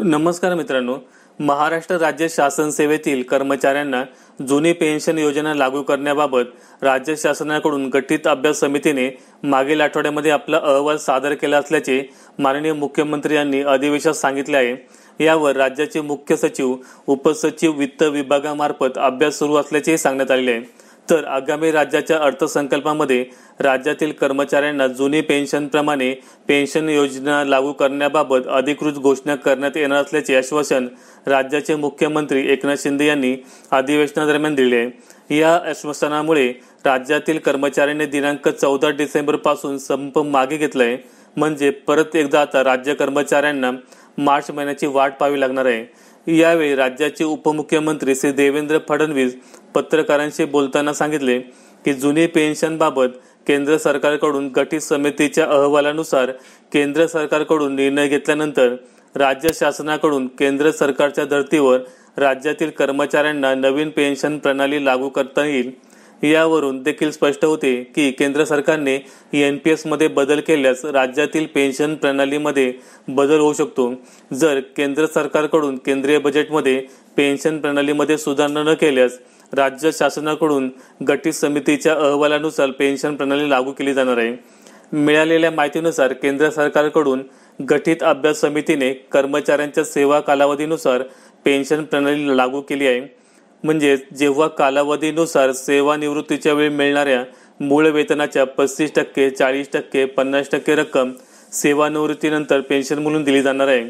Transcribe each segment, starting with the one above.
नमस्कार मित्रांनो, महाराष्ट्र राज्य शासन सेवेतील कर्मचाऱ्यांना जुनी पेन्शन योजना लागू करण्याबाबत राज्य शासनाकडून गठीत अभ्यास समितीने मागील आठवड्यामध्ये आपला अहवाल सादर केला असल्याचे माननीय मुख्यमंत्री यांनी अधिवेशनात सांगितले आहे। यावर राज्याचे मुख्य सचिव, उपसचिव वित्त विभागामार्फत अभ्यास सुरू असल्याचे सांगण्यात आले आहे। तर आगामी राज्याच्या अर्थसंकल्पामध्ये राज्यातील कर्मचाऱ्यांना जुनी पेन्शनप्रमाणे पेन्शन योजना लागू करण्याबाबत अधिकृत घोषणा करण्यात येणार असल्याचे आश्वासन राज्याचे मुख्यमंत्री एकनाथ शिंदे यांनी अधिवेशनादरम्यान दिले आहे। या आश्वासनामुळे राज्यातील कर्मचाऱ्यांनी दिनांक 14 डिसेंबर पासून संप मागे घेतलाय। म्हणजे परत एकदा आता राज्य कर्मचाऱ्यांना मार्च महिन्याची वाट पाहावी लागणार आहे। यावेळी राज्याचे उपमुख्यमंत्री श्री देवेंद्र फडणवीस पत्रकारांशी बोलताना सांगितले की जुनी पेन्शनबाबत केंद्र सरकारकडून गठीत समितीच्या अहवालानुसार केंद्र सरकारकडून निर्णय घेतल्यानंतर राज्य शासनाकडून केंद्र सरकारच्या धर्तीवर राज्यातील कर्मचाऱ्यांना नवीन पेन्शन प्रणाली लागू करता येईल। यावरून देखील स्पष्ट होते की केंद्र सरकारने NPS मध्ये बदल केल्यास राज्यातील पेन्शन प्रणालीमध्ये बदल होऊ शकतो। जर केंद्र सरकारकडून केंद्रीय बजेटमध्ये पेन्शन प्रणालीमध्ये सुधारणा न केल्यास राज्य शासनाकडून गठीत समितीच्या अहवालानुसार पेन्शन प्रणाली लागू केली जाणार आहे। मिळालेल्या माहितीनुसार केंद्र सरकारकडून गठीत अभ्यास समितीने कर्मचाऱ्यांच्या सेवा कालावधीनुसार पेन्शन प्रणाली लागू केली आहे। म्हणजे जेव्हा कालावधीनुसार सेवानिवृत्तीच्या वेळी मिळणाऱ्या मूळ वेतनाच्या 35%, 40%, 50% रक्कम सेवानिवृत्तीनंतर पेन्शन म्हणून दिली जाणार आहे।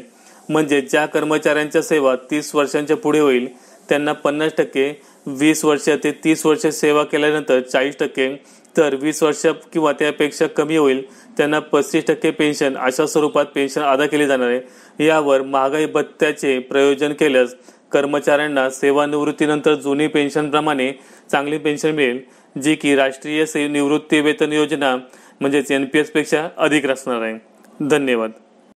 म्हणजे ज्या कर्मचाऱ्यांच्या सेवा 30 वर्षांच्या पुढे होईल त्यांना 50%, 20 वर्ष ते 30 वर्ष सेवा केल्यानंतर 40%, तर 20 वर्ष किंवा त्यापेक्षा कमी होईल त्यांना 35% पेन्शन अशा स्वरूपात पेन्शन अदा केली जाणार आहे। यावर महागाई भत्त्याचे प्रयोजन केल्यास कर्मचाऱ्यांना सेवानिवृत्तीनंतर जुनी पेन्शनप्रमाणे चांगली पेन्शन मिळेल, जी की राष्ट्रीय निवृत्ती वेतन योजना म्हणजेच NPS पेक्षा अधिक असणार आहे। धन्यवाद।